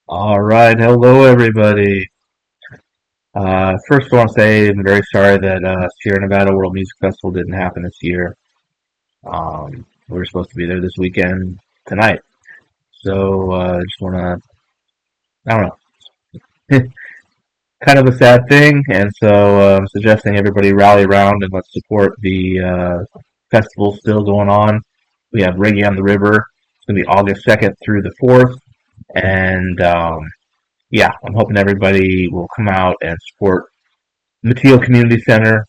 All right, hello everybody. First, I want to say I'm very sorry that Sierra Nevada World Music Festival didn't happen this year. We were supposed to be there this weekend tonight, so just want to, I don't know, kind of a sad thing, and so I'm suggesting everybody rally around and let's support the festival still going on. We have Reggae on the River. It's going to be August 2nd through the 4th, and yeah, I'm hoping everybody will come out and support Mateo Community Center.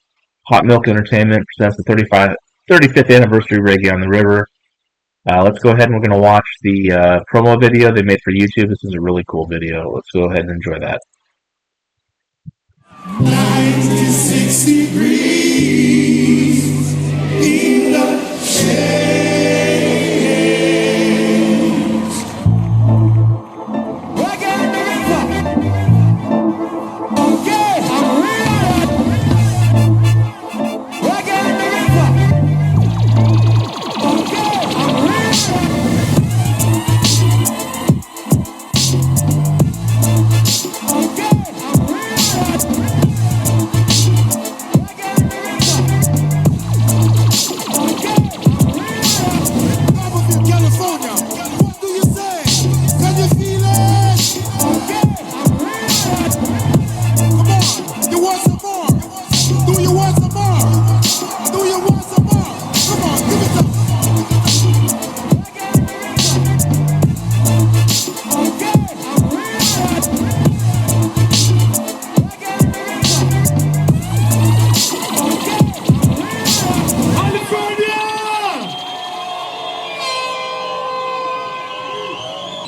Hot Milk Entertainment presents the 35th anniversary Reggae on the River. Let's go ahead and we're going to watch the promo video they made for YouTube. This is a really cool video. Let's go ahead and enjoy that. 96 degrees in the shade.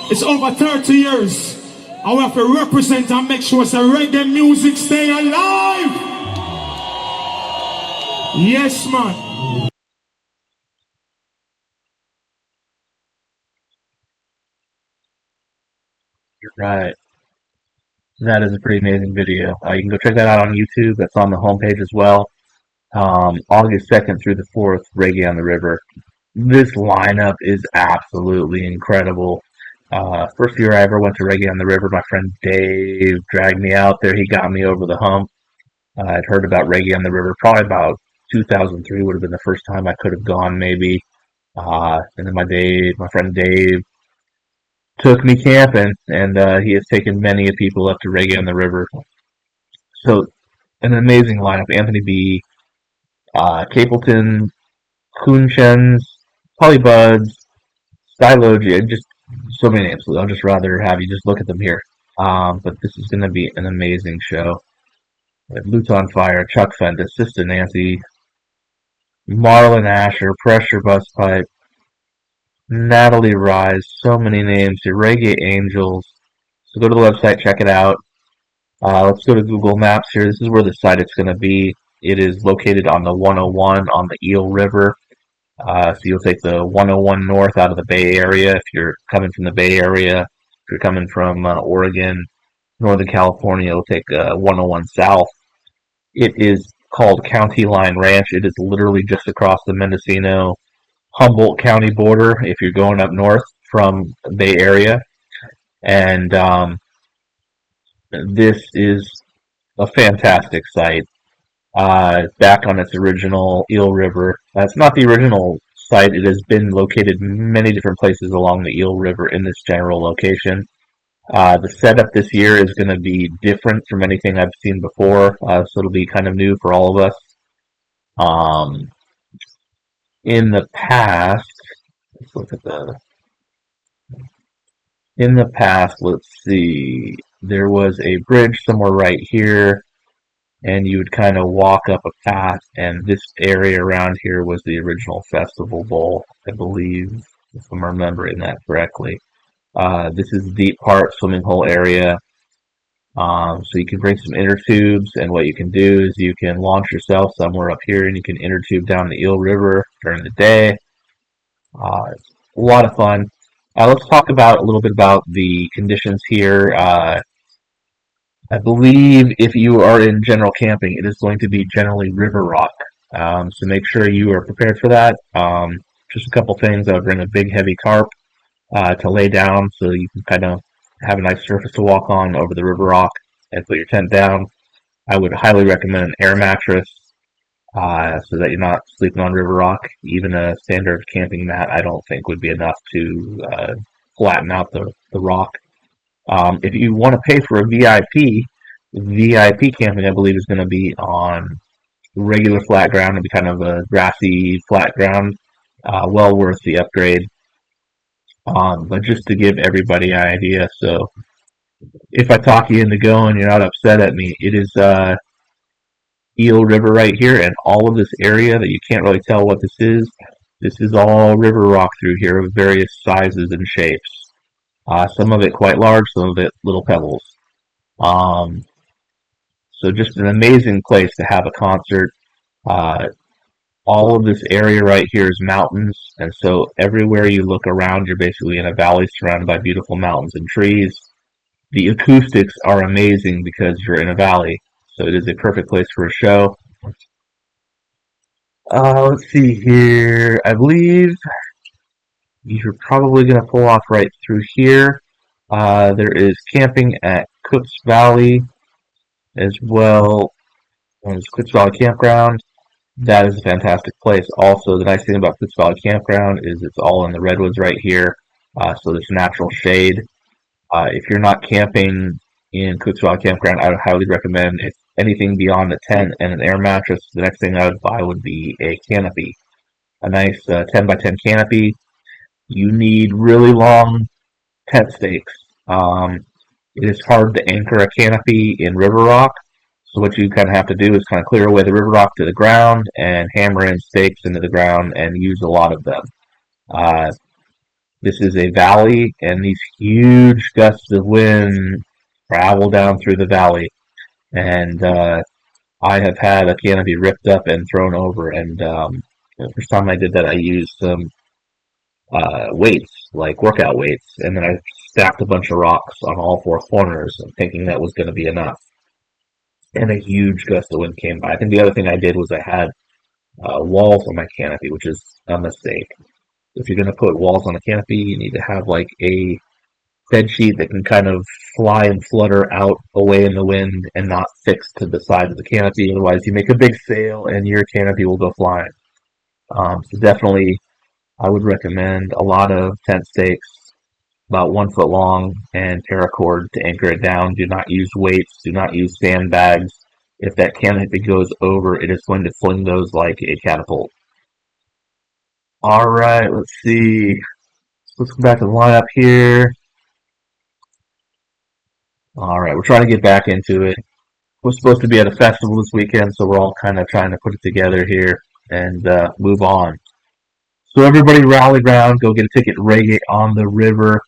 It's over 30 years. I have to represent and make sure the reggae music stay alive. Yes, man. You're right. That is a pretty amazing video. You can go check that out on YouTube. That's on the homepage as well. August 2nd through the 4th, Reggae on the River. This lineup is absolutely incredible. First year I ever went to Reggae on the River, my friend Dave dragged me out there. He got me over the hump. I'd heard about Reggae on the River probably about 2003 would have been the first time I could have gone, maybe. And then my friend Dave, took me camping, and he has taken many people up to Reggae on the River. So, an amazing lineup: Anthony B, Capleton, Coonchens, Polly Buds, Stylogia, just so many names. I'll just rather have you just look at them here. But this is going to be an amazing show. We have Luton Fire, Chuck Fenda, Sister Nancy, Marlon Asher, Pressure Busspipe, Natalie Rise, so many names here. Reggae Angels. So go to the website, check it out. Let's go to Google Maps here. This is where the site is going to be. It is located on the 101 on the Eel River. So you'll take the 101 north out of the Bay Area if you're coming from the Bay Area. If you're coming from Oregon, Northern California, you'll take 101 south. It is called County Line Ranch. It is literally just across the Mendocino Humboldt County border if you're going up north from the Bay Area. And this is a fantastic site. Back on its original Eel River. It's not the original site. It has been located many different places along the Eel River in this general location. The setup this year is going to be different from anything I've seen before, so it'll be kind of new for all of us. In the past, let's look at let's see, there was a bridge somewhere right here, and you would kind of walk up a path, and this area around here was the original festival bowl, I believe, if I'm remembering that correctly. This is the deep part swimming hole area. So you can bring some inner tubes, and what you can do is you can launch yourself somewhere up here, and you can inner tube down the Eel River during the day. It's a lot of fun. Let's talk about a little bit about the conditions here. I believe if you are in general camping, it is going to be generally river rock. So make sure you are prepared for that. Just a couple things. I would bring a big heavy tarp to lay down so you can kind of have a nice surface to walk on over the river rock, and put your tent down. I would highly recommend an air mattress so that you're not sleeping on river rock. Even a standard camping mat, I don't think, would be enough to flatten out the rock. If you want to pay for a VIP camping, I believe, is going to be on regular flat ground. It'll be kind of a grassy flat ground. Well worth the upgrade. But just to give everybody an idea, so if I talk you into going, you're not upset at me. It is Eel River right here, and all of this area that you can't really tell what this is. This is all river rock through here of various sizes and shapes. Some of it quite large, some of it little pebbles. So just an amazing place to have a concert. All of this area right here is mountains, and so everywhere you look around, you're basically in a valley surrounded by beautiful mountains and trees. The acoustics are amazing because you're in a valley, so it is a perfect place for a show. Let's see here. I believe you're probably going to pull off right through here. There is camping at Cooks Valley as well. There's Cooks Valley Campground. That is a fantastic place. Also, the nice thing about Cooks Valley Campground is it's all in the redwoods right here, so there's natural shade. If you're not camping in Cooks Valley Campground, I would highly recommend, if anything beyond a tent and an air mattress, the next thing I would buy would be a canopy. A nice 10 by 10 canopy. You need really long tent stakes. It is hard to anchor a canopy in river rock, so what you kind of have to do is kind of clear away the river rock to the ground and hammer in stakes into the ground and use a lot of them. This is a valley, and these huge gusts of wind travel down through the valley. And I have had a canopy ripped up and thrown over, and the first time I did that, I used some weights, like workout weights, and then I stacked a bunch of rocks on all four corners, thinking that was going to be enough. And a huge gust of wind came by. I think the other thing I did was I had walls on my canopy, which is a mistake. If you're going to put walls on a canopy, you need to have like a bed sheet that can kind of fly and flutter out away in the wind and not fix to the side of the canopy. Otherwise, you make a big sail and your canopy will go flying. So definitely, I would recommend a lot of tent stakes, about 1 foot long, and paracord to anchor it down. Do not use weights. Do not use sandbags. If that canopy goes over, it is going to fling those like a catapult. All right, let's see. Let's go back to the lineup here. All right, we're trying to get back into it. We're supposed to be at a festival this weekend, so we're all kind of trying to put it together here and move on. So everybody rally round, go get a ticket. Reggae on the River.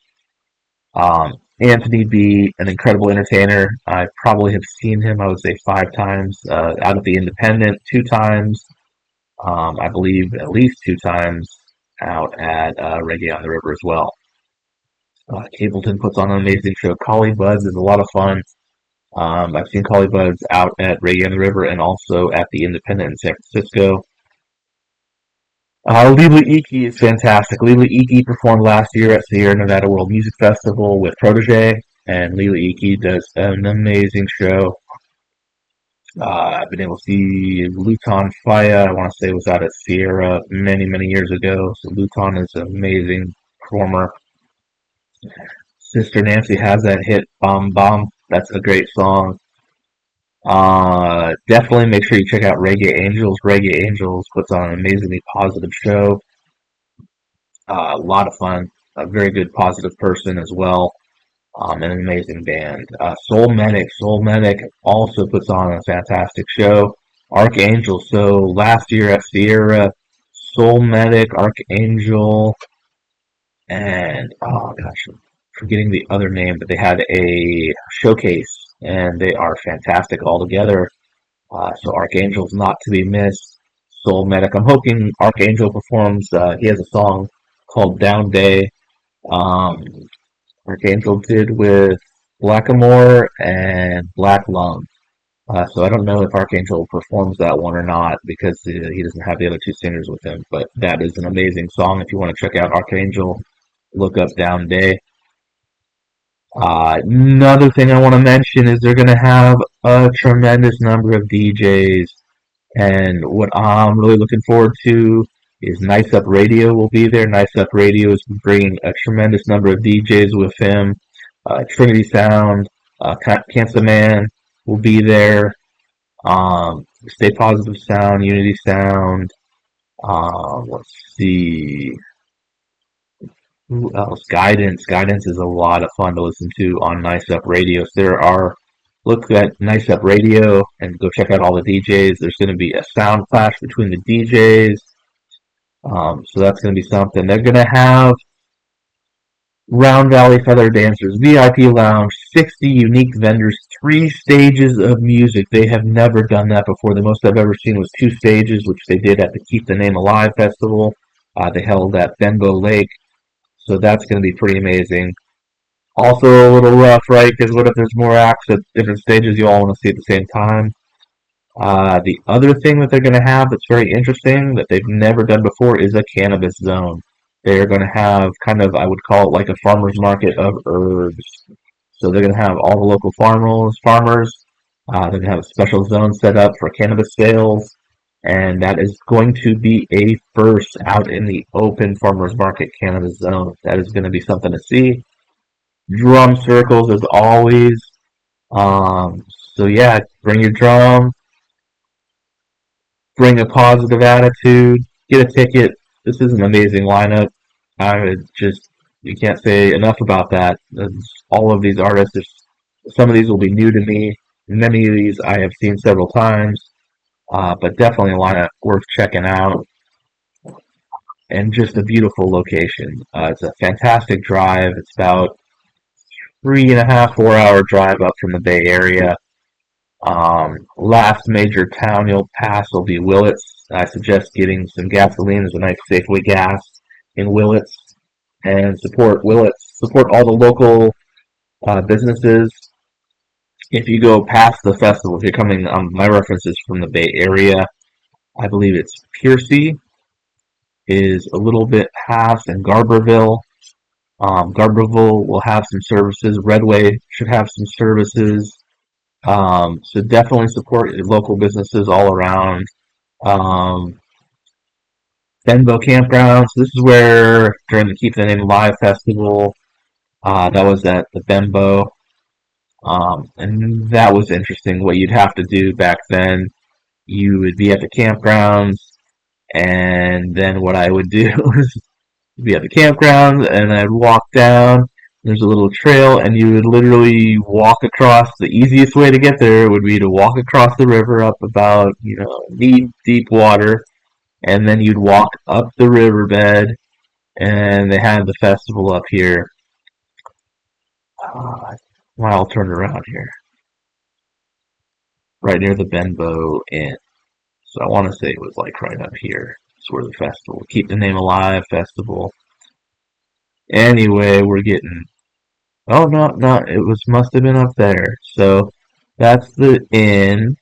Anthony B, an incredible entertainer. I probably have seen him, I would say 5 times, out at the Independent, 2 times. I believe at least 2 times out at Reggae on the River as well. Capleton puts on an amazing show. Collie Buds is a lot of fun. I've seen Collie Buds out at Reggae on the River and also at the Independent in San Francisco. Lila Iki is fantastic. Lila Iki performed last year at Sierra Nevada World Music Festival with Protege, and Lila Iki does an amazing show. I've been able to see Luton Faya, I want to say was out at Sierra many, many years ago. So Luton is an amazing performer. Sister Nancy has that hit, Bomb Bomb. That's a great song. Definitely make sure you check out Reggae Angels. Reggae Angels puts on an amazingly positive show. A lot of fun. A very good positive person as well. And an amazing band. Soul Medic also puts on a fantastic show. Archangel. So last year at Sierra, Soul Medic, Archangel, and oh gosh, I'm forgetting the other name, but they had a showcase, and they are fantastic all together. So Archangel's not to be missed. Soul Medic. I'm hoping Archangel performs. He has a song called Down Day. Archangel did with Blackamore and Black Lung. So I don't know if Archangel performs that one or not because he doesn't have the other 2 singers with him. But that is an amazing song. If you want to check out Archangel, look up Down Day. Another thing I want to mention is they're going to have a tremendous number of DJs, and what I'm really looking forward to is Nice Up Radio will be there. Nice Up Radio is bringing a tremendous number of DJs with him. Trinity Sound, Cancer Man will be there. Stay Positive Sound, Unity Sound. Let's see. Who else? Guidance. Guidance is a lot of fun to listen to on Nice Up Radio. So look at Nice Up Radio and go check out all the DJs. There's going to be a sound clash between the DJs. So that's going to be something. They're going to have Round Valley Feather Dancers, VIP Lounge, 60 unique vendors, 3 stages of music. They have never done that before. The most I've ever seen was 2 stages, which they did at the Keep the Name Alive Festival. They held at Benbow Lake. So that's going to be pretty amazing. Also a little rough, right? Because what if there's more acts at different stages you all want to see at the same time? The other thing that they're going to have that's very interesting that they've never done before is a cannabis zone. They're going to have kind of, I would call it like a farmer's market of herbs. So they're going to have all the local farmers. They're going to have a special zone set up for cannabis sales. And that is going to be a first out in the open farmers market cannabis zone. That is going to be something to see. Drum circles as always. So yeah, bring your drum. Bring a positive attitude. Get a ticket. This is an amazing lineup. You can't say enough about that. All of these artists, some of these will be new to me. Many of these I have seen several times. But definitely a lineup worth checking out. And just a beautiful location. It's a fantastic drive. It's about 3.5, 4-hour drive up from the Bay Area. Last major town you'll pass will be Willits. I suggest getting some gasoline. There's a nice Safeway gas in Willits. And support Willits. Support all the local businesses. If you go past the festival, if you're coming, my reference is from the Bay Area. I believe it's Piercy is a little bit past, and Garberville. Garberville will have some services. Redway should have some services. So definitely support your local businesses all around. Benbow Campgrounds. This is where during the Keep the Name Alive Festival, that was at the Benbow. And that was interesting. What you'd have to do back then, you would be at the campgrounds, and then what I would do is be at the campgrounds, and I'd walk down. There's a little trail, and you would literally walk across. The easiest way to get there would be to walk across the river up about, knee-deep water, and then you'd walk up the riverbed, and they had the festival up here. I'll turn around here. Right near the Benbow Inn. So I want to say it was like right up here. It's where the festival, Keep the Name Alive Festival. Anyway, we're getting, must have been up there. So that's the inn.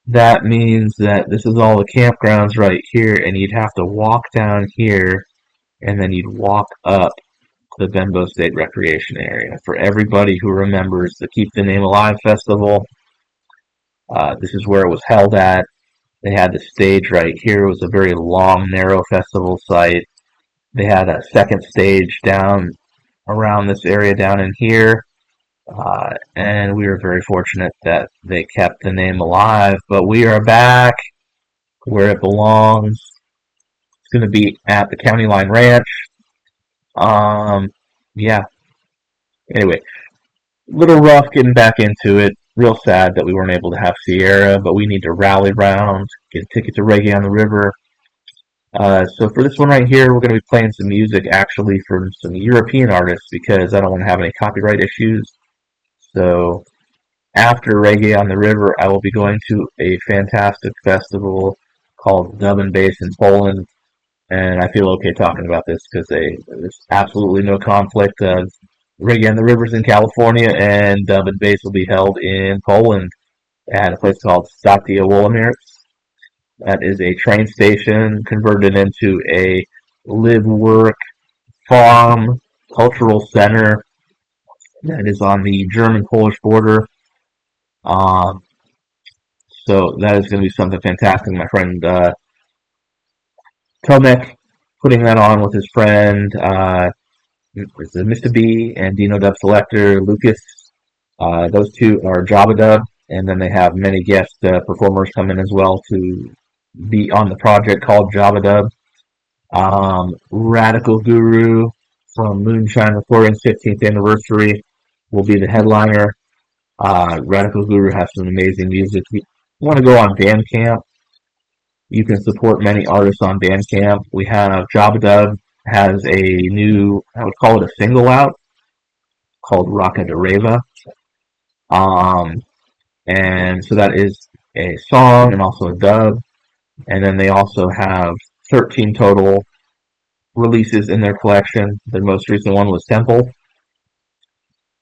That means that this is all the campgrounds right here, and you'd have to walk down here, and then you'd walk up the Benbow State Recreation Area. For everybody who remembers the Keep the Name Alive Festival, this is where it was held at. They had the stage right here. It was a very long, narrow festival site. They had a second stage down around this area down in here. And we were very fortunate that they kept the name alive. But we are back where it belongs. It's going to be at the County Line Ranch. Yeah. Anyway, little rough getting back into it. Real sad that we weren't able to have Sierra, but we need to rally round, get a ticket to Reggae on the River. So for this one right here, we're going to be playing some music actually from some European artists because I don't want to have any copyright issues. So after Reggae on the River, I will be going to a fantastic festival called Dub and Bass in Poland. And I feel okay talking about this because there's absolutely no conflict. Reggae on the River's in California, and Dub and Bass will be held in Poland at a place called Stacja Wolimierz. That is a train station converted into a live, work, farm, cultural center. that is on the German-Polish border. Um, so that is going to be something fantastic. My friend Tomek putting that on with his friend Mr. B and Dino Dub Selector, Lucas. Those two are Jabbadub, and then they have many guest performers come in as well to be on the project called Jabbadub. Radical Guru from Moonshine Recordings 15th anniversary will be the headliner. Radical Guru has some amazing music. If you want to go on Bandcamp, you can support many artists on Bandcamp. We have Jabbadub has a new, I would call it a single out, called Reggae On The River. And so that is a song and also a dub. And then they also have 13 total releases in their collection. Their most recent one was Temple.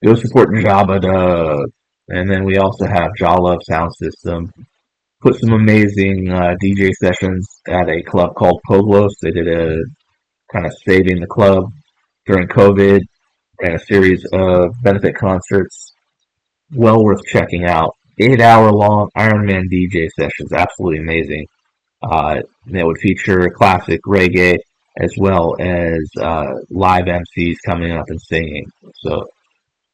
Go support Jabbadub. And then we also have Jabbadub Soundsystem. Put some amazing DJ sessions at a club called Poglos. They did a kind of saving the club during COVID. Ran a series of benefit concerts. Well worth checking out. 8-hour long Iron Man DJ sessions. Absolutely amazing. That would feature classic reggae as well as live MCs coming up and singing. So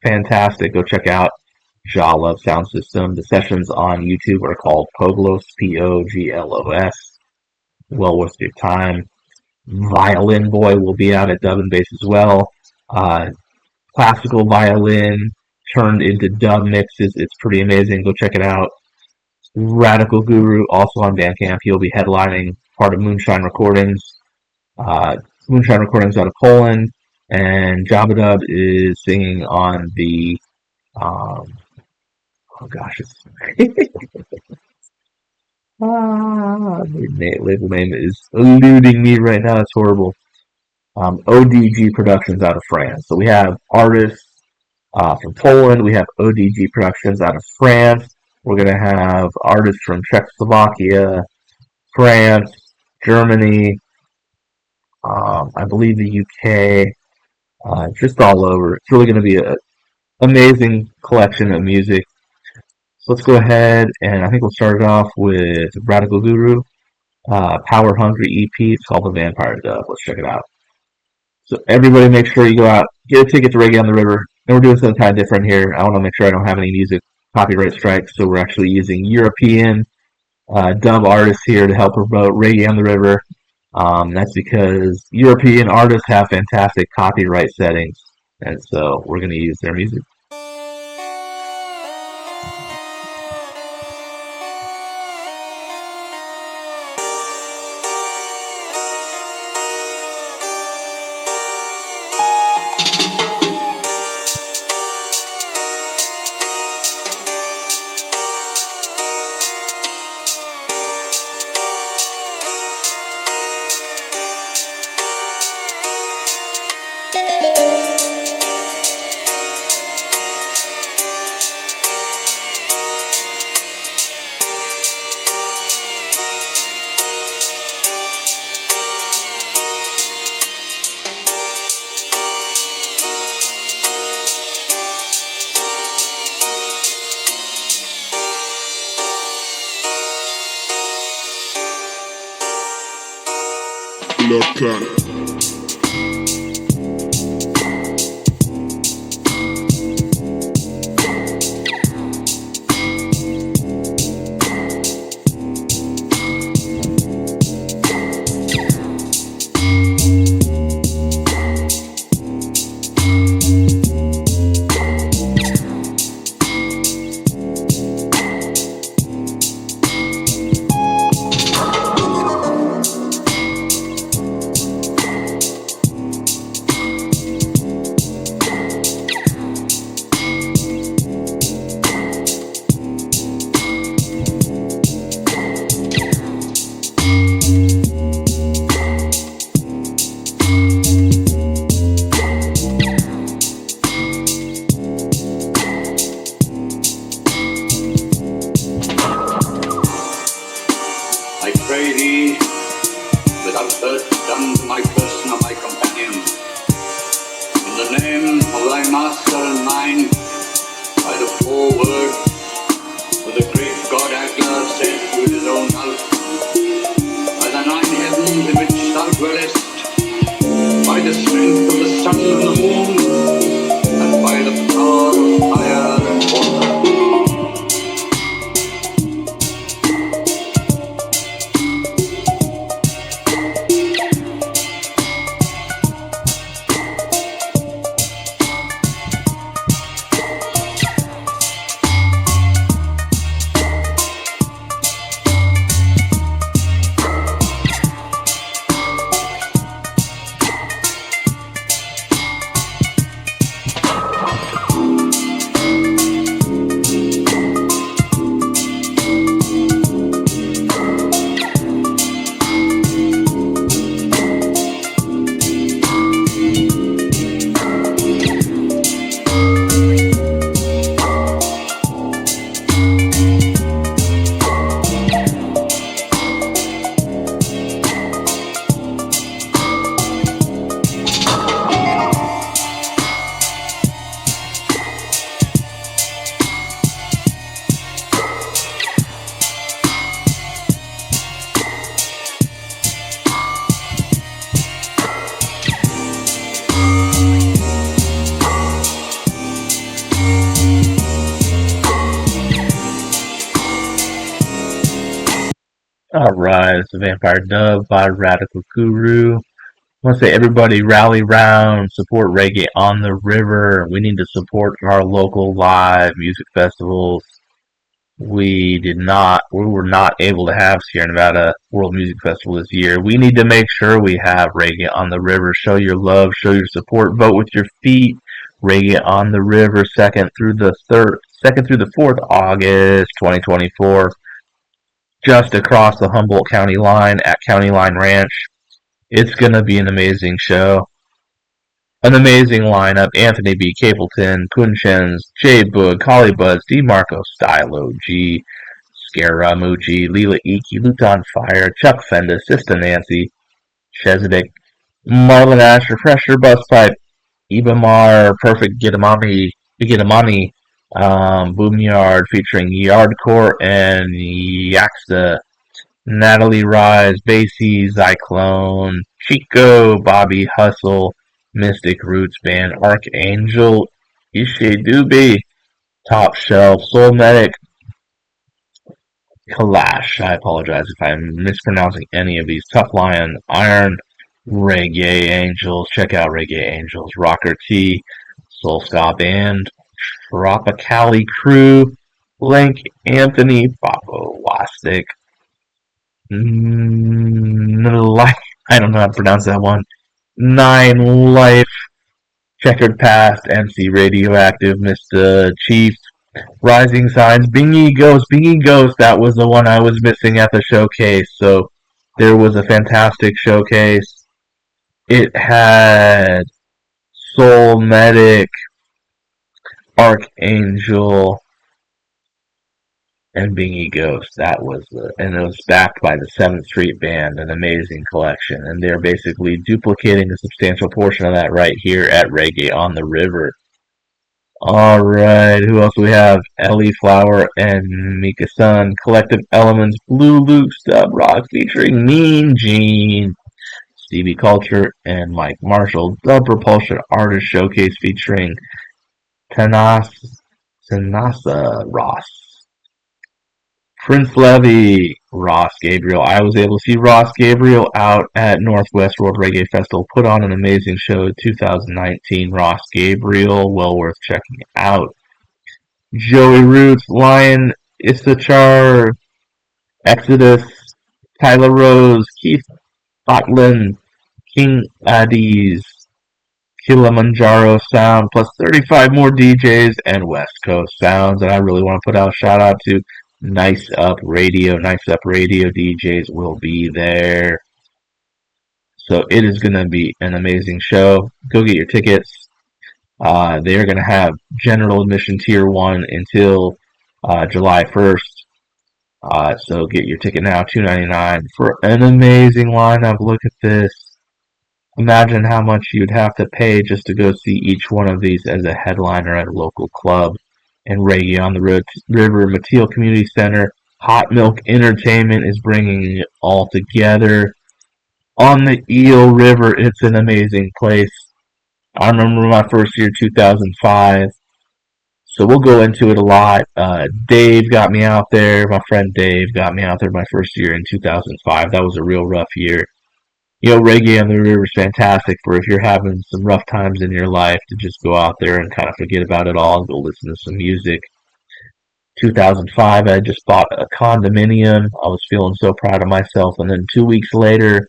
fantastic. Go check out Jabbadub Soundsystem. The sessions on YouTube are called Poglos, Poglos. Well worth your time. Violin Boy will be out at Dub and Bass as well. Classical violin turned into dub mixes. It's pretty amazing. Go check it out. Radical Guru, also on Bandcamp. He'll be headlining part of Moonshine Recordings. Moonshine Recordings out of Poland. And Jabbadub is singing on the the label name is eluding me right now. It's horrible. ODG Productions out of France. So we have artists from Poland. We have ODG Productions out of France. We're going to have artists from Czechoslovakia, France, Germany, I believe the UK, just all over. It's really going to be an amazing collection of music. So let's go ahead and I think we'll start it off with Radical Guru, Power Hungry EP. It's called The Vampire Dub. Let's check it out. So everybody make sure you go out, get a ticket to Reggae On The River. And we're doing something kind of different here. I want to make sure I don't have any music copyright strikes, so we're actually using European dub artists here to help promote Reggae On The River. That's because European artists have fantastic copyright settings, and so we're going to use their music. Look at it. Alright, it's a Vampire Dub by Radical Guru. I want to say everybody rally round, support Reggae on the River. We need to support our local live music festivals. We were not able to have Sierra Nevada World Music Festival this year. We need to make sure we have Reggae on the River. Show your love, show your support, vote with your feet. Reggae on the River, 2nd through the 4th August 2024, just across the Humboldt County line at County Line Ranch. It's gonna be an amazing show. An amazing lineup: Anthony B. Capleton, Kunchens, J. Boog, Holly Buzz, D. Marco, Stylo G, Scaramucci, Leela Iki, Luton Fire, Chuck Fenda, Sista Nancy, Chesedek, Marlon Asher, Pressure, Busspipe, Ibamar, Perfect Gitamani, Boomyard featuring Yardcore and Yaksta, Natalie Rise, Basie, Zyclone, Chico, Bobby Hustle, Mystic Roots Band, Archangel, Ishe Dubby, Top Shelf, Soul Medic, Kalash. I apologize if I'm mispronouncing any of these. Tough Lion, Iron, Reggae Angels. Check out Reggae Angels, Rocker T, Soul Ska Band, Tropicali Crew, Link, Anthony, Papo, Wastic, I don't know how to pronounce that one. Nine Life, Checkered Past, MC Radioactive, Mr. Chief, Rising Signs, Bingy Ghost, that was the one I was missing at the showcase. So there was a fantastic showcase. It had Soul Medic, Archangel, and Bingy Ghost. And it was backed by the 7th Street Band, an amazing collection. And they're basically duplicating a substantial portion of that right here at Reggae on the River. Alright, who else do we have? Ellie Flower and Mika Sun, Collective Elements, Blue Luke, Stub Rock featuring Mean Gene, Stevie Culture, and Mike Marshall, The Propulsion Artist Showcase featuring Tanasa Ross, Prince Levy, Ross Gabriel. I was able to see Ross Gabriel out at Northwest World Reggae Festival. Put on an amazing show in 2019. Ross Gabriel, well worth checking out. Joey Roots, Lion, Issachar, Exodus, Tyler Rose, Keith Botland, King Addies, Kilimanjaro Sound, plus 35 more DJs and West Coast Sounds. And I really want to put out a shout out to Nice Up Radio DJs will be there. So it is going to be an amazing show. Go get your tickets. They're going to have general admission tier 1 until July 1st. So get your ticket now, $2.99 for an amazing lineup. Look at this. Imagine how much you'd have to pay just to go see each one of these as a headliner at a local club. And Reggae on the River, Mateel Community Center, Hot Milk Entertainment is bringing it all together. On the Eel River, it's an amazing place. I remember my first year, 2005. So we'll go into it a lot. Dave got me out there. My friend Dave got me out there my first year in 2005. That was a real rough year. Reggae on the River is fantastic for if you're having some rough times in your life to just go out there and kind of forget about it all and go listen to some music. 2005, I just bought a condominium. I was feeling so proud of myself. And then 2 weeks later,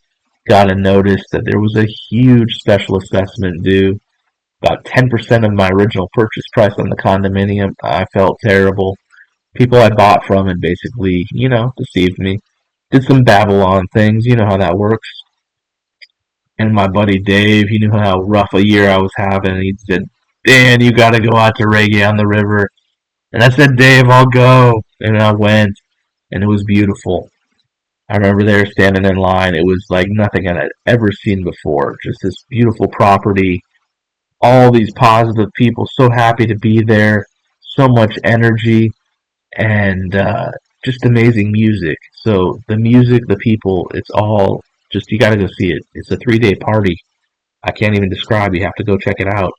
got a notice that there was a huge special assessment due. About 10% of my original purchase price on the condominium. I felt terrible. People I bought from had basically, deceived me. Did some Babylon things. You know how that works. And my buddy Dave, he knew how rough a year I was having. And he said, Dan, you got to go out to Reggae on the River. And I said, Dave, I'll go. And I went. And it was beautiful. I remember there standing in line. It was like nothing I had ever seen before. Just this beautiful property. All these positive people. So happy to be there. So much energy. And just amazing music. So the music, the people, it's all... just, you gotta go see it. It's a 3-day party. I can't even describe. You have to go check it out.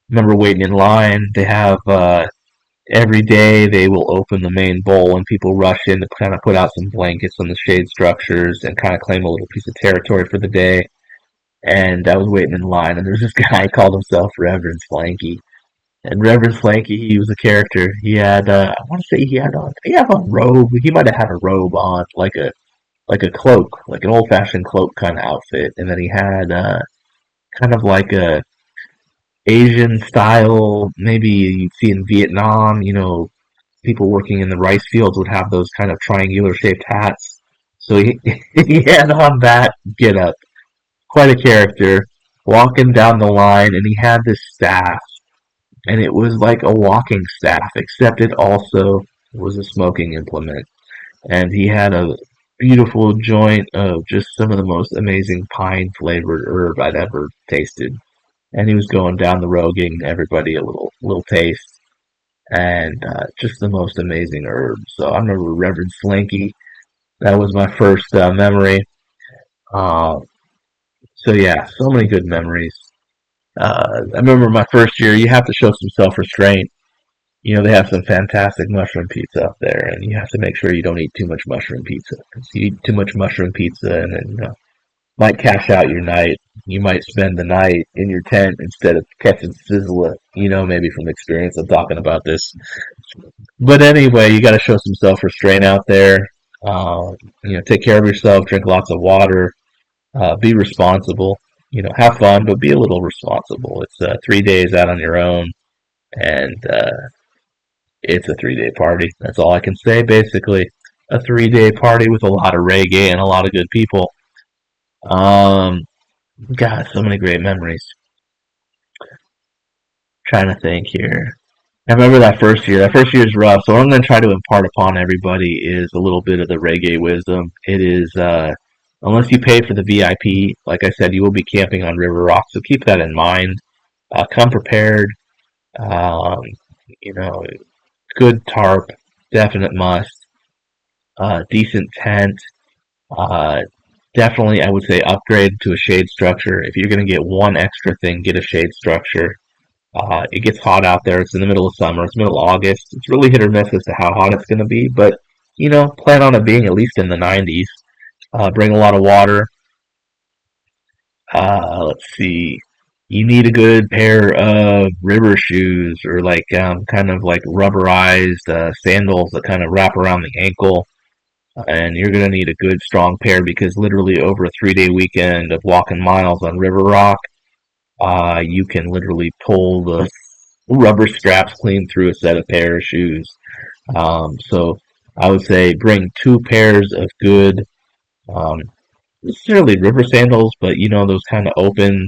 Remember waiting in line. They have Every day they will open the main bowl and people rush in to kind of put out some blankets on the shade structures and kind of claim a little piece of territory for the day. And I was waiting in line, and there's this guy called himself Reverend Slanky. And Reverend Slanky, he was a character. He had, I want to say he had a robe. He might have had a robe on, like a cloak, like an old-fashioned cloak kind of outfit. And then he had, kind of like a Asian style, maybe you'd see in Vietnam, people working in the rice fields would have those kind of triangular shaped hats. So he, he had on that get up. Quite a character, walking down the line, and he had this staff, and it was like a walking staff, except it also was a smoking implement. And he had a beautiful joint of just some of the most amazing pine flavored herb I'd ever tasted. And he was going down the road giving everybody a little taste, and just the most amazing herb. So I remember Reverend Slinky. That was my first memory. Uh, so yeah, so many good memories. I remember my first year. You have to show some self-restraint. They have some fantastic mushroom pizza up there, and you have to make sure you don't eat too much mushroom pizza. Because you eat too much mushroom pizza, and then might cash out your night. You might spend the night in your tent instead of catching sizzler. Maybe from experience, I'm talking about this. But anyway, you got to show some self-restraint out there. Take care of yourself. Drink lots of water. Be responsible. Have fun, but be a little responsible. It's 3 days out on your own, and it's a 3 day party. That's all I can say, basically. A 3 day party with a lot of reggae and a lot of good people. Um, God, so many great memories. Trying to think here. I remember that first year. That first year is rough, so what I'm going to try to impart upon everybody is a little bit of the reggae wisdom. It is, unless you pay for the VIP, like I said, you will be camping on River Rock, so keep that in mind. Come prepared. Um, you know, good tarp, definite must. Decent tent. Uh, Definitely, I would say upgrade to a shade structure. If you're going to get one extra thing, get a shade structure. It gets hot out there. It's in the middle of summer. It's middle of August. It's really hit or miss as to how hot it's going to be, but plan on it being at least in the 90s. Bring a lot of water. Let's see. You need a good pair of river shoes or kind of like rubberized sandals that kind of wrap around the ankle. And you're going to need a good strong pair because literally over a 3 day weekend of walking miles on River Rock, you can literally pull the rubber straps clean through a set of pair of shoes. So I would say bring 2 pairs of good, um, necessarily river sandals, but those kind of open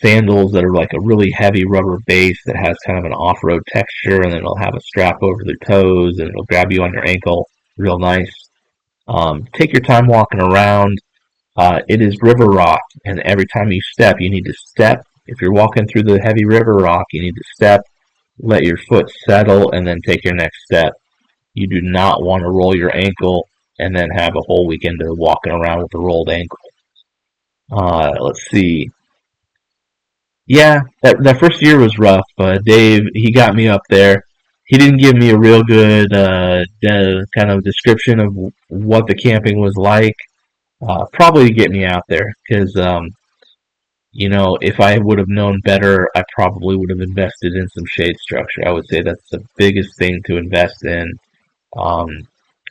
sandals that are like a really heavy rubber base that has kind of an off-road texture, and then it'll have a strap over the toes, and it'll grab you on your ankle real nice. Take your time walking around. It is river rock, and every time you step, you need to step. If you're walking through the heavy river rock, you need to step, let your foot settle, and then take your next step. You do not want to roll your ankle and then have a whole weekend of walking around with a rolled ankle. Let's see. Yeah, that first year was rough. Dave, he got me up there. He didn't give me a real good kind of description of what the camping was like. Probably to get me out there, because if I would have known better, I probably would have invested in some shade structure. I would say that's the biggest thing to invest in. Um,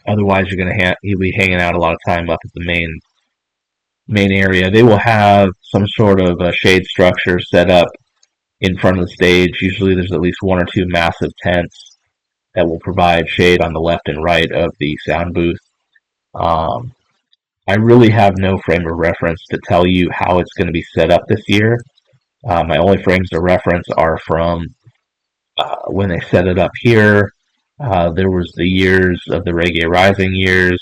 Otherwise, you'll be hanging out a lot of time up at the main area. They will have some sort of a shade structure set up in front of the stage. Usually, there's at least 1 or 2 massive tents that will provide shade on the left and right of the sound booth. Um, I really have no frame of reference to tell you how it's going to be set up this year. My only frames of reference are from when they set it up here. There was the years of the Reggae Rising years.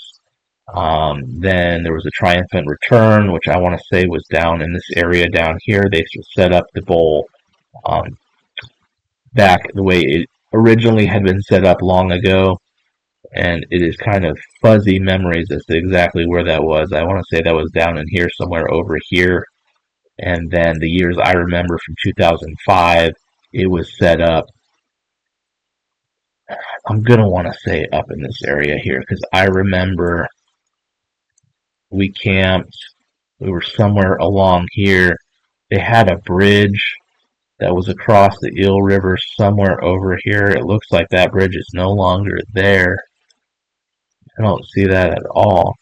Then there was a Triumphant Return, which I want to say was down in this area down here. They set up the bowl um, back the way it originally had been set up long ago. And it is kind of fuzzy memories as to exactly where that was. I want to say that was down in here, somewhere over here. And then the years I remember from 2005, it was set up I'm gonna want to say up in this area here because I remember we camped. We were somewhere along here. They had a bridge that was across the Eel River somewhere over here. It looks like that bridge is no longer there. I don't see that at all.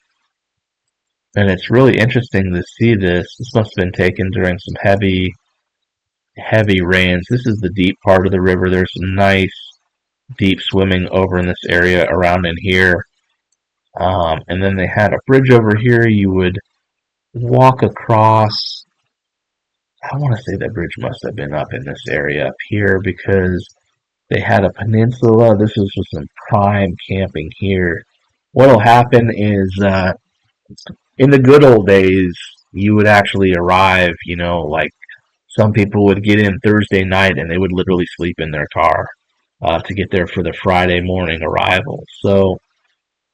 And it's really interesting to see this. This must have been taken during some heavy rains. This is the deep part of the river. There's some nice deep swimming over in this area around in here. And then they had a bridge over here. You would walk across. I want to say that bridge must have been up in this area up here because they had a peninsula. This was just some prime camping here. What'll happen is in the good old days, you would actually arrive, like some people would get in Thursday night and they would literally sleep in their car to get there for the Friday morning arrival. So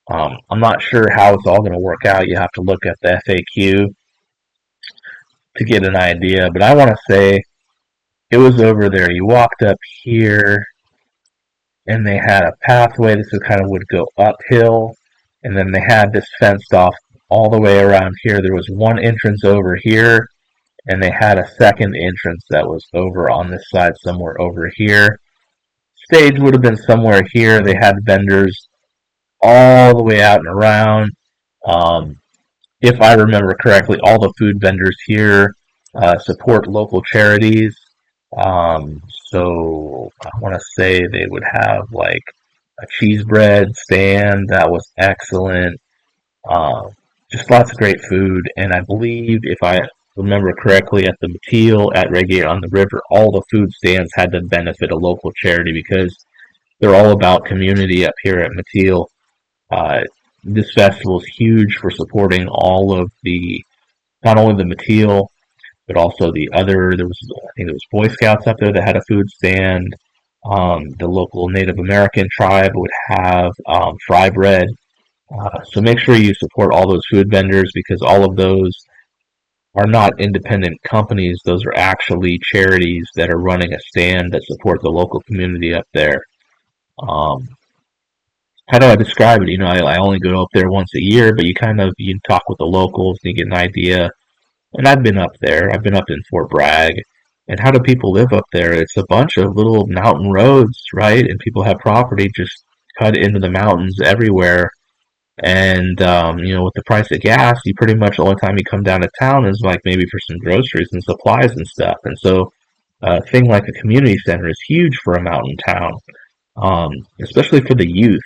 I'm not sure how it's all going to work out. You have to look at the FAQ to get an idea, but I want to say it was over there. You walked up here and they had a pathway. This is kind of would go uphill, and then they had this fenced off all the way around here. There was one entrance over here, and they had a second entrance that was over on this side somewhere over here. Stage would have been somewhere here. They had vendors all the way out and around. If I remember correctly, all the food vendors here support local charities. So I want to say they would have like a cheese bread stand that was excellent. Just lots of great food. And I believe, if I remember correctly, at the Mateel at Reggae on the River, all the food stands had to benefit a local charity because they're all about community up here at Mateel. This festival is huge for supporting all of not only the Mateel, but also the other, I think there was Boy Scouts up there that had a food stand. The local Native American tribe would have fry bread. So make sure you support all those food vendors because all of those are not independent companies. Those are actually charities that are running a stand that support the local community up there. How do I describe it? I only go up there once a year, but you talk with the locals and you get an idea. And I've been up there. I've been up in Fort Bragg. And how do people live up there? It's a bunch of little mountain roads, right? And people have property just cut into the mountains everywhere. And, with the price of gas, you pretty much the only time you come down to town is like maybe for some groceries and supplies and stuff. And so a thing like a community center is huge for a mountain town, especially for the youth.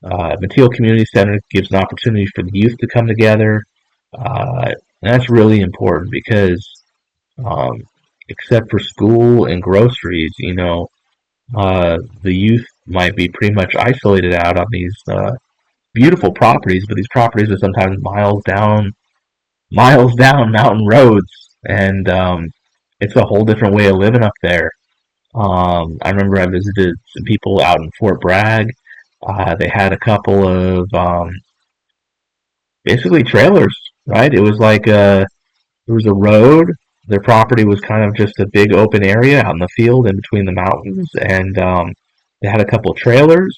Mateel Community Center gives an opportunity for the youth to come together. And that's really important because except for school and groceries, the youth might be pretty much isolated out on these beautiful properties, but these properties are sometimes miles down mountain roads, and it's a whole different way of living up there. I remember I visited some people out in Fort Bragg. They had a couple of basically trailers, right? It was like there was a road. Their property was kind of just a big open area out in the field in between the mountains, and they had a couple of trailers.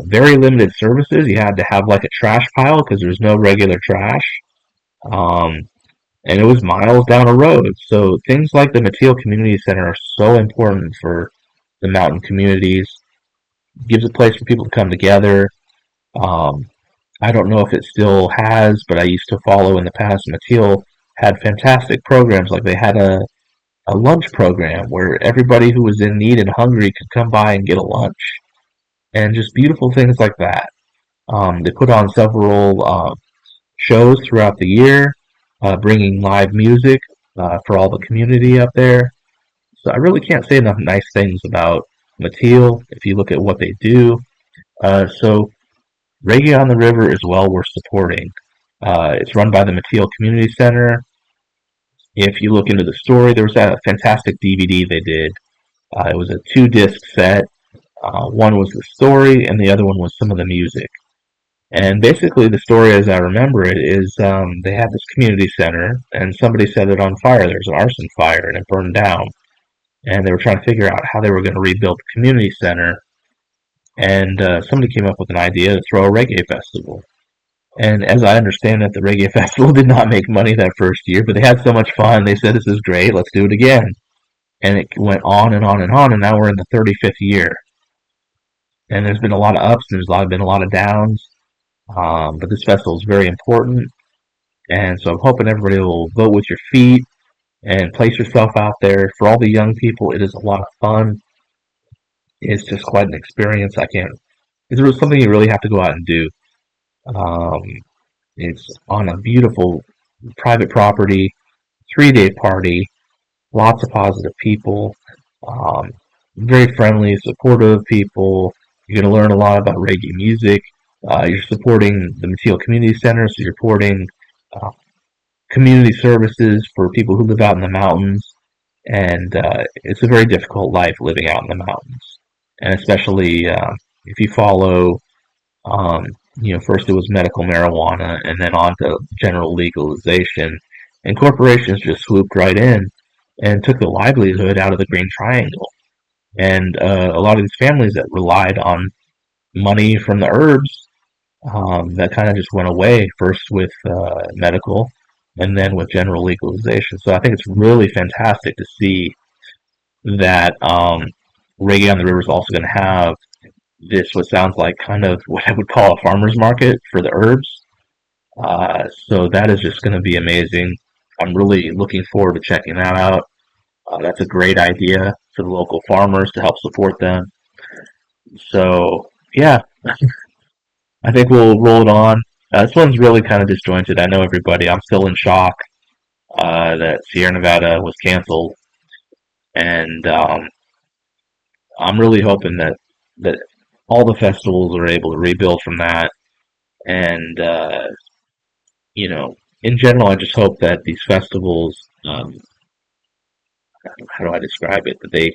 Very limited services. You had to have like a trash pile because there's no regular trash. And it was miles down a road. So things like the Mateel Community Center are so important for the mountain communities. It gives a place for people to come together. I don't know if it still has, but I used to follow in the past. Mateel had fantastic programs. Like they had a lunch program where everybody who was in need and hungry could come by and get a lunch. And just beautiful things like that. They put on several shows throughout the year, bringing live music for all the community up there. So I really can't say enough nice things about Mateel if you look at what they do. So Reggae on the River is well worth supporting. It's run by the Mateel Community Center. If you look into the story, there was a fantastic DVD they did. It was a 2-disc set. One was the story, and the other one was some of the music. And basically, the story, as I remember it, is they had this community center, and somebody set it on fire. There was an arson fire, and it burned down. And they were trying to figure out how they were going to rebuild the community center. and somebody came up with an idea to throw a reggae festival. And as I understand it, the reggae festival did not make money that first year, but they had so much fun. They said, "This is great. Let's do it again." And it went on and on and on, and now we're in the 35th year. And there's been a lot of ups, and been a lot of downs. But this festival is very important, and so I'm hoping everybody will vote with your feet and place yourself out there. For all the young people, it is a lot of fun. It's just quite an experience. It's something you really have to go out and do. Um, it's on a beautiful private property, 3-day party, lots of positive people, um, very friendly, supportive people. You're going to learn a lot about reggae music. You're supporting the Mateo Community Center, so you're supporting uh, community services for people who live out in the mountains. And it's a very difficult life living out in the mountains. And especially if you follow, um, first it was medical marijuana and then on to general legalization. And corporations just swooped right in and took the livelihood out of the Green Triangle. And a lot of these families that relied on money from the herbs, that kind of just went away, first with medical and then with general legalization. So I think it's really fantastic to see that Reggae on the River is also going to have this, what sounds like kind of what I would call a farmer's market for the herbs. So that is just going to be amazing. I'm really looking forward to checking that out. That's a great idea for the local farmers to help support them. So, yeah, I think we'll roll it on. This one's really kind of disjointed. I know everybody. I'm still in shock that Sierra Nevada was canceled, and I'm really hoping that all the festivals are able to rebuild from that. And in general, I just hope that these festivals, how do I describe it? That they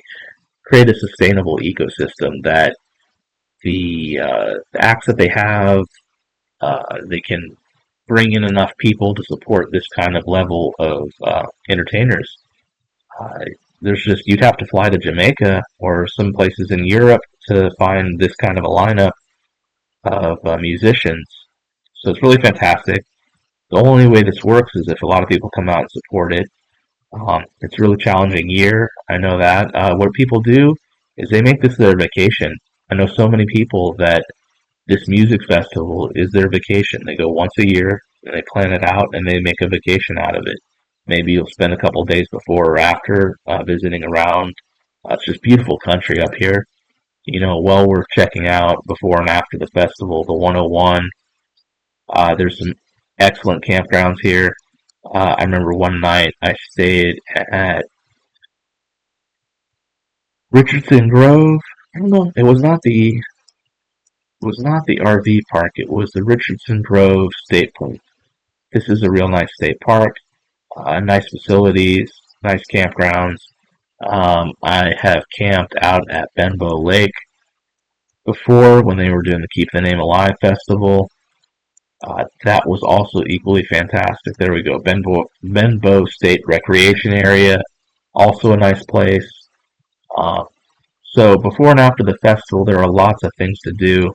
create a sustainable ecosystem. That the acts that they have, they can bring in enough people to support this kind of level of entertainers. Uh, you'd have to fly to Jamaica or some places in Europe to find this kind of a lineup of musicians. So it's really fantastic. The only way this works is if a lot of people come out and support it. It's a really challenging year. I know that. What people do is they make this their vacation. I know so many people that this music festival is their vacation. They go once a year and they plan it out and they make a vacation out of it. Maybe you'll spend a couple days before or after visiting around. It's just beautiful country up here. Well worth checking out before and after the festival. The 101. There's some excellent campgrounds here. I remember one night I stayed at Richardson Grove. I don't know. It was not the RV park. It was the Richardson Grove State Park. This is a real nice state park. Nice facilities, nice campgrounds. I have camped out at Benbow Lake before when they were doing the Keep the Name Alive festival. That was also equally fantastic. There we go. Benbow State Recreation Area, also a nice place. Uh, so before and after the festival, there are lots of things to do.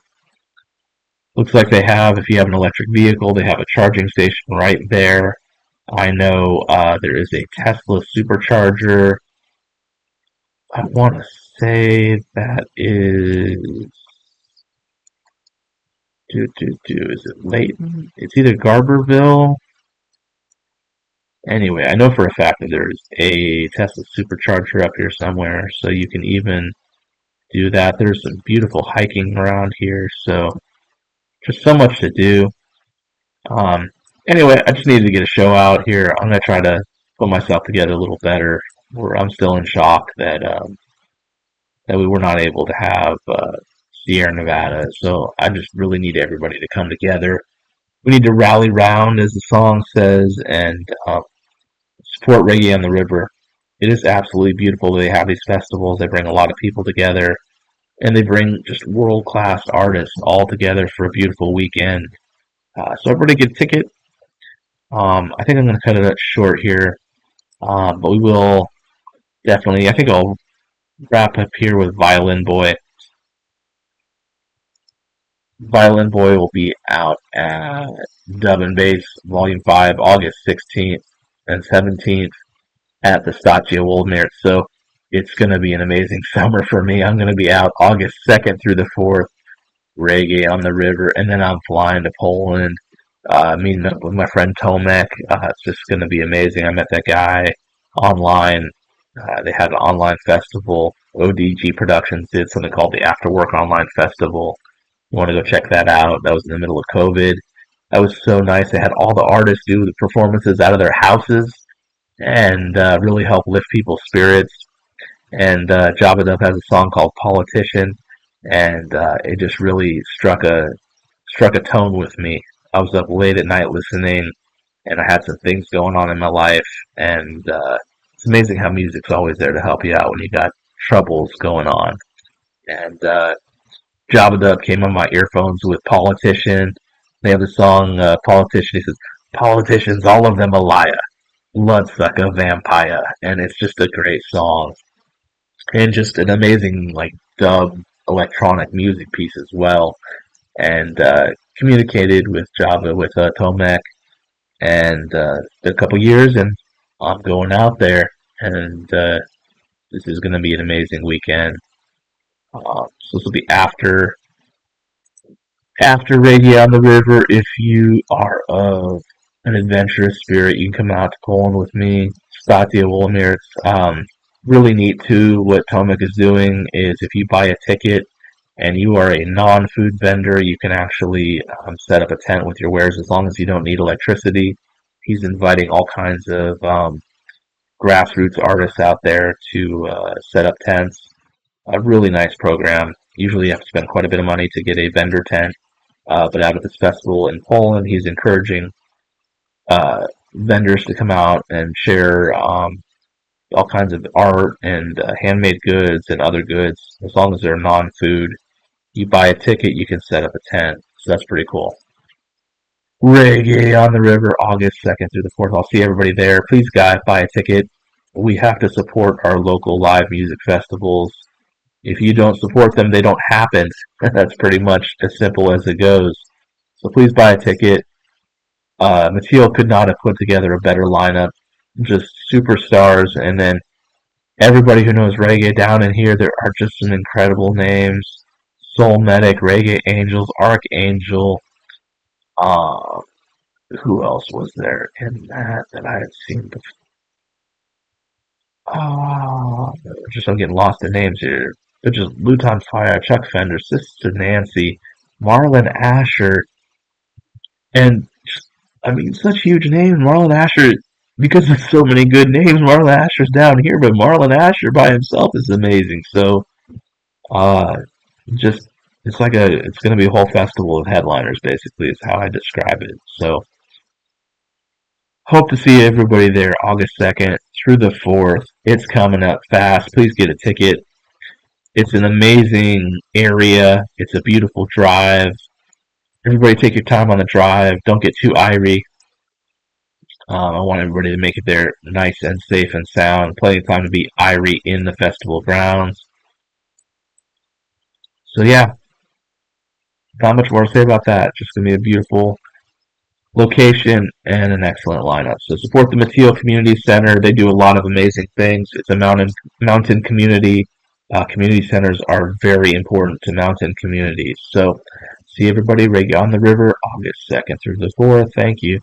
Looks like if you have an electric vehicle, they have a charging station right there. I know there is a Tesla supercharger. I want to say that is is it Layton? It's either Garberville. Anyway, I know for a fact that there's a Tesla supercharger up here somewhere, so you can even do that. There's some beautiful hiking around here, so just so much to do. Anyway, I just needed to get a show out here. I'm gonna try to put myself together a little better. I'm still in shock that we were not able to have Sierra Nevada. So I just really need everybody to come together. We need to rally round, as the song says, and support Reggae on the River. It is absolutely beautiful. They have these festivals. They bring a lot of people together, and they bring just world-class artists all together for a beautiful weekend. So everybody get a ticket. I think I'm going to cut it short here, but we will definitely. I think I'll wrap up here with Violin Boy. Violin Boy will be out at Dub and Bass Volume 5, August 16th and 17th at the Stacja Wolimierz. So it's going to be an amazing summer for me. I'm going to be out August 2nd through the 4th, Reggae on the River, and then I'm flying to Poland, meeting up with my friend Tomek. It's just going to be amazing. I met that guy online. They had an online festival. ODG Productions did something called the Afterwork Online Festival. You want to go check that out. That was in the middle of COVID. That was so nice. They had all the artists do the performances out of their houses and really help lift people's spirits. And Jabbadub has a song called Politician, and it just really struck a tone with me. I was up late at night listening, and I had some things going on in my life, and it's amazing how music's always there to help you out when you got troubles going on. And Jabbadub came on my earphones with Politician. They have the song Politician. He says, "Politicians, all of them a liar, bloodsucker, vampire," and it's just a great song and just an amazing like dub electronic music piece as well. And communicated with Java with Tomek and a couple years, and I'm going out there, and this is going to be an amazing weekend. So this will be after Reggae on the River. If you are of an adventurous spirit, you can come out to Poland with me. Stacja Wolimierz. Really neat too. What Tomek is doing is if you buy a ticket and you are a non-food vendor, you can actually set up a tent with your wares as long as you don't need electricity. He's inviting all kinds of grassroots artists out there to set up tents. A really nice program. Usually you have to spend quite a bit of money to get a vendor tent, but out at this festival in Poland, he's encouraging vendors to come out and share all kinds of art and handmade goods and other goods. As long as they're non-food, you buy a ticket, you can set up a tent. So that's pretty cool. Reggae on the River, August 2nd through the 4th. I'll see everybody there. Please, guys, buy a ticket. We have to support our local live music festivals. If you don't support them, they don't happen. That's pretty much as simple as it goes. So please buy a ticket. Mathiel could not have put together a better lineup. Just superstars, and then everybody who knows reggae down in here, there are just some incredible names. Soul Medic, Reggae Angels, Archangel. Who else was there in that I had seen before? Just I'm getting lost in names here. But just Luton Fire, Chuck Fender, Sister Nancy, Marlon Asher, and just, I mean, such huge names. Marlon Asher, because there's so many good names. Marlon Asher's down here, but Marlon Asher by himself is amazing. So, just it's going to be a whole festival of headliners. Basically, is how I describe it. So, hope to see everybody there August 2nd through the 4th. It's coming up fast. Please get a ticket. It's an amazing area. It's a beautiful drive. Everybody take your time on the drive. Don't get too irie. I want everybody to make it there nice and safe and sound. Plenty of time to be irie in the festival grounds. So yeah, not much more to say about that. Just going to be a beautiful location and an excellent lineup. So support the Mathiel Community Center. They do a lot of amazing things. It's a mountain community. Community centers are very important to mountain communities. So see everybody, Reggae on the River, August 2nd through the 4th. Thank you.